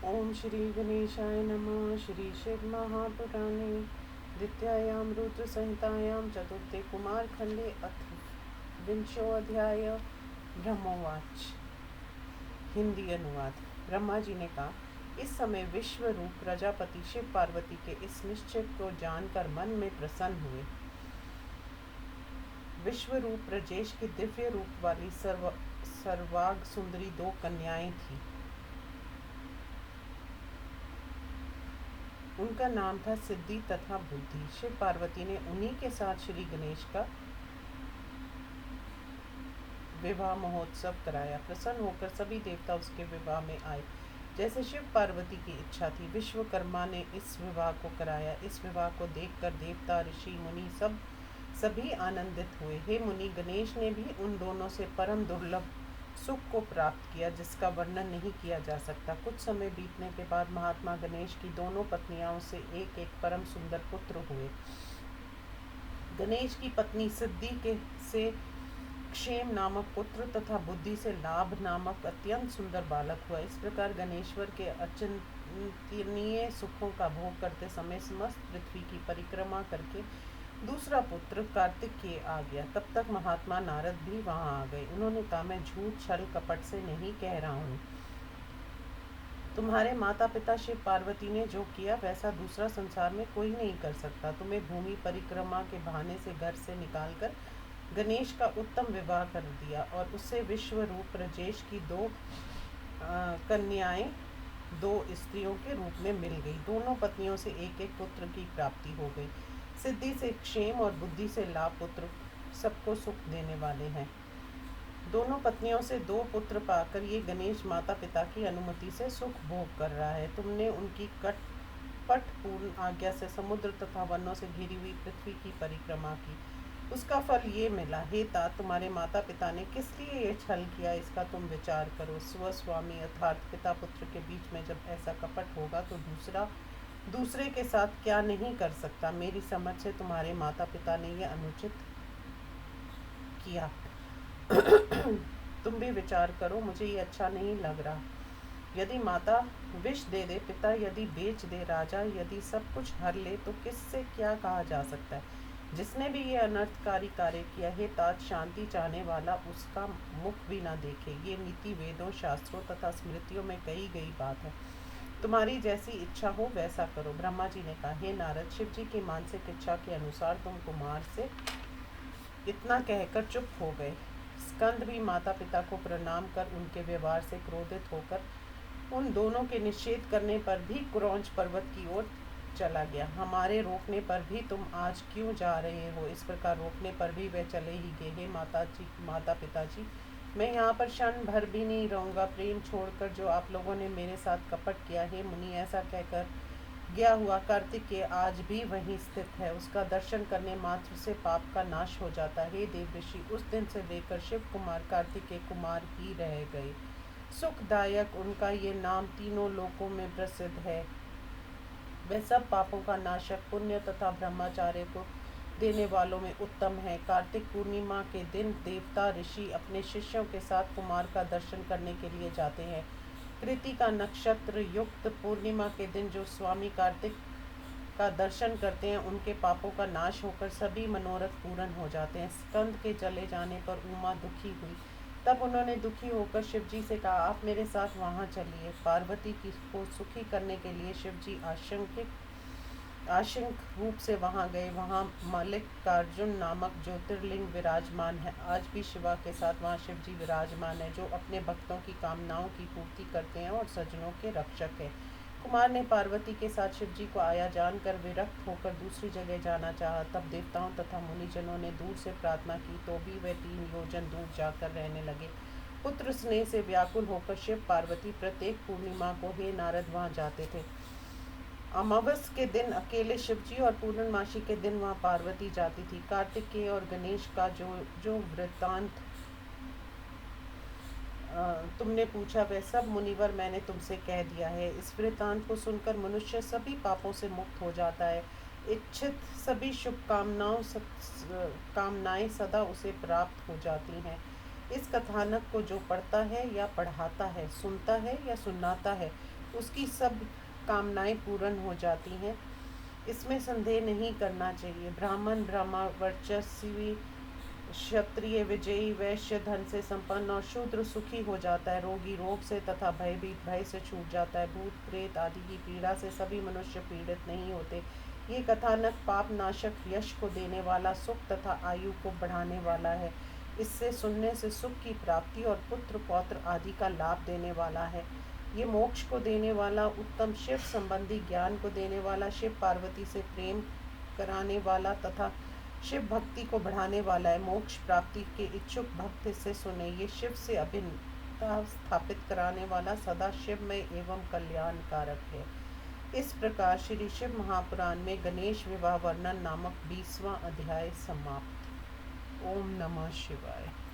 ओम श्री गणेशाय नमः। श्री शिव महापुराणे द्वितीयायां रुद्र संहितायां चतुर्थे कुमारखंडे अथ विंशोऽध्याय। ब्रह्मोवाच। हिंदी अनुवाद। ब्रह्मा जी ने कहा, इस समय विश्व रूप प्रजापति शिव पार्वती के इस निश्चय को जानकर मन में प्रसन्न हुए। विश्व रूप ब्रजेश की दिव्य रूप वाली सर्वांग सुंदरी दो कन्याएं थीं। उनका नाम था सिद्धि तथा बुद्धि। शिव पार्वती ने उन्हीं के साथ श्री गणेश का विवाह महोत्सव कराया। प्रसन्न होकर सभी देवता उसके विवाह में आए, जैसे शिव पार्वती की इच्छा थी। विश्वकर्मा ने इस विवाह को कराया। इस विवाह को देखकर देवता, ऋषि, मुनि सभी आनंदित हुए। हे मुनि, गणेश ने भी उन दोनों से परम दुर्लभ सुख को प्राप्त किया, जिसका वर्णन नहीं किया जा सकता। कुछ समय बीतने के बाद महात्मा गणेश की दोनों पत्नियों से एक एक परम सुंदर पुत्र हुए। गणेश की पत्नी सिद्धि से क्षेम नामक पुत्र तथा बुद्धि से लाभ नामक अत्यंत सुंदर बालक हुआ। इस प्रकार गणेश्वर के अचिंतनीय सुखों का भोग करते समय समस्त पृथ्वी की परिक्रमा करके दूसरा पुत्र कार्तिकेय आ गया। तब तक महात्मा नारद भी वहां आ गए। उन्होंने कहा, मैं झूठ छल कपट से नहीं कह रहा हूँ। तुम्हारे माता पिता शिव पार्वती ने जो किया वैसा दूसरा संसार में कोई नहीं कर सकता। तुम्हें भूमि परिक्रमा के बहाने से घर से निकालकर गणेश का उत्तम विवाह कर दिया और उससे विश्व रूप ब्रजेश की दो कन्याएं दो स्त्रियों के रूप में मिल गई। दोनों पत्नियों से एक एक पुत्र की प्राप्ति हो गई। सिद्धि से क्षेम और बुद्धि से लाभ पुत्र सबको सुख देने वाले हैं। दोनों पत्नियों से दो पुत्र पाकर ये गणेश माता पिता की अनुमति से सुख भोग कर रहा है। तुमने उनकी कपटपूर्ण आज्ञा से समुद्र तथा वनों से घिरी हुई पृथ्वी की परिक्रमा की। उसका फल ये मिला। हे तात, तुम्हारे माता पिता ने किस लिए ये छल किया, इसका तुम विचार करो। स्वस्वामी अर्थात पिता पुत्र के बीच में जब ऐसा कपट होगा तो दूसरे के साथ क्या नहीं कर सकता। मेरी समझ से तुम्हारे माता पिता ने यह अनुचित किया। तुम भी विचार करो, मुझे ये अच्छा नहीं लग रहा। यदि माता विष दे दे, पिता यदि बेच दे, राजा यदि सब कुछ हर ले, तो किससे क्या कहा जा सकता है। जिसने भी ये अनर्थकारी कार्य किया है, तात शांति चाहने वाला उसका मुख भी न देखे। ये नीति वेदों, शास्त्रों तथा स्मृतियों में कही गई बात है। तुम्हारी जैसी इच्छा हो वैसा करो। ब्रह्मा जी ने कहा, हे नारद, शिव जी की मानसिक इच्छा के अनुसार तुम कुमार से इतना कहकर चुप हो गए। स्कंद भी माता पिता को प्रणाम कर उनके व्यवहार से क्रोधित होकर उन दोनों के निषेध करने पर भी क्रौंच पर्वत की ओर चला गया। हमारे रोकने पर भी तुम आज क्यों जा रहे हो? इस प्रकार रोकने पर भी वे चले ही गए। हे माता पिता जी, मैं यहाँ पर क्षण भर भी नहीं रहूँगा। प्रेम छोड़कर जो आप लोगों ने मेरे साथ कपट किया है मुनि, ऐसा कहकर गया हुआ कार्तिकेय आज भी वहीं स्थित है। उसका दर्शन करने मात्र से पाप का नाश हो जाता है। हे देव ऋषि, उस दिन से लेकर शिव कुमार कार्तिकेय कुमार ही रह गए। सुखदायक उनका ये नाम तीनों लोकों में प्रसिद्ध है। वह सब पापों का नाशक, पुण्य तथा ब्रह्मचार्य को देने वालों में उत्तम है। कार्तिक पूर्णिमा के दिन देवता ऋषि अपने शिष्यों के साथ कुमार का दर्शन करने के लिए जाते हैं। कृतिका नक्षत्र युक्त पूर्णिमा के दिन जो स्वामी कार्तिक का दर्शन करते हैं, उनके पापों का नाश होकर सभी मनोरथ पूर्ण हो जाते हैं। स्कंद के चले जाने पर उमा दुखी हुई। तब उन्होंने दुखी होकर शिवजी से कहा, आप मेरे साथ वहाँ चलिए। पार्वती को सुखी करने के लिए शिवजी आशंक रूप से वहाँ गए। वहाँ मल्लिकार्जुन नामक ज्योतिर्लिंग विराजमान है। आज भी शिवा के साथ वहाँ शिवजी विराजमान है, जो अपने भक्तों की कामनाओं की पूर्ति करते हैं और सज्जनों के रक्षक हैं। कुमार ने पार्वती के साथ शिवजी को आया जानकर विरक्त होकर दूसरी जगह जाना चाहा। तब देवताओं तथा मुनिजनों ने दूर से प्रार्थना की, तो भी वे 3 योजन दूर जाकर रहने लगे। पुत्र स्नेह से व्याकुल होकर शिव पार्वती प्रत्येक पूर्णिमा को हे नारद वहाँ जाते थे। अमावस के दिन अकेले शिवजी और पूर्णमासी के दिन वहाँ पार्वती जाती थी। कार्तिकेय और गणेश का जो वृत्तांत तुमने पूछा, वह सब मुनिवर मैंने तुमसे कह दिया है। इस वृत्तांत को सुनकर मनुष्य सभी पापों से मुक्त हो जाता है। इच्छित सभी शुभ कामनाएं सदा उसे प्राप्त हो जाती हैं। इस कथानक को जो पढ़ता है या पढ़ाता है, सुनता है या सुनाता है, उसकी सब कामनाएं पूर्ण हो जाती हैं, इसमें संदेह नहीं करना चाहिए। ब्राह्मण ब्रह्मा वर्चस्वी, क्षत्रिय विजयी, वैश्य धन से संपन्न और शूद्र सुखी हो जाता है। रोगी रोग से तथा भयभीत भय से छूट जाता है। भूत प्रेत आदि की पीड़ा से सभी मनुष्य पीड़ित नहीं होते। ये कथानक पाप नाशक, यश को देने वाला, सुख तथा आयु को बढ़ाने वाला है। इससे सुनने से सुख की प्राप्ति और पुत्र पौत्र आदि का लाभ देने वाला है। ये मोक्ष को देने वाला, उत्तम शिव संबंधी ज्ञान को देने वाला, शिव पार्वती से प्रेम कराने वाला तथा शिव भक्ति को बढ़ाने वाला है। मोक्ष प्राप्ति के इच्छुक भक्त से सुने। ये शिव से अभिन्नता स्थापित कराने वाला, सदा शिवमय एवं कल्याणकारक है। इस प्रकार श्री शिव महापुराण में गणेश विवाह वर्णन नामक 20वां अध्याय समाप्त। ओम नमः शिवाय।